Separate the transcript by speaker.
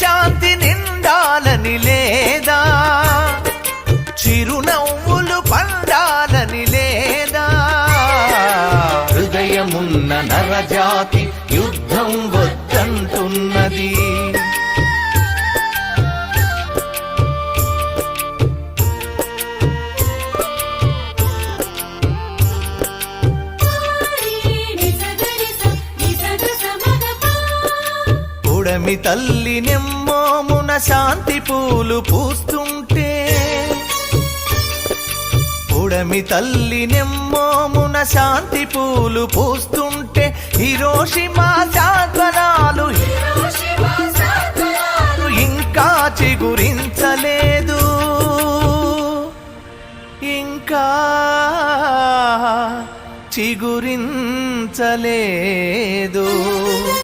Speaker 1: శాంతి నిండాలని లేదా, చిరునవ్వులు పండాలని లేదా, హృదయమున్న నరజాతి యుద్ధం వద్దంటున్నది. పుడమి తల్లి నెమ్మోమున శాంతి పూలు పూస్తుంటే, పుడమి తల్లి నెమ్మోమున శాంతి పూలు పూస్తుంటే, హిరోషిమా శాంతనాలు ఇంకా చిగురించలేదు, ఇంకా చిగురించలేదు.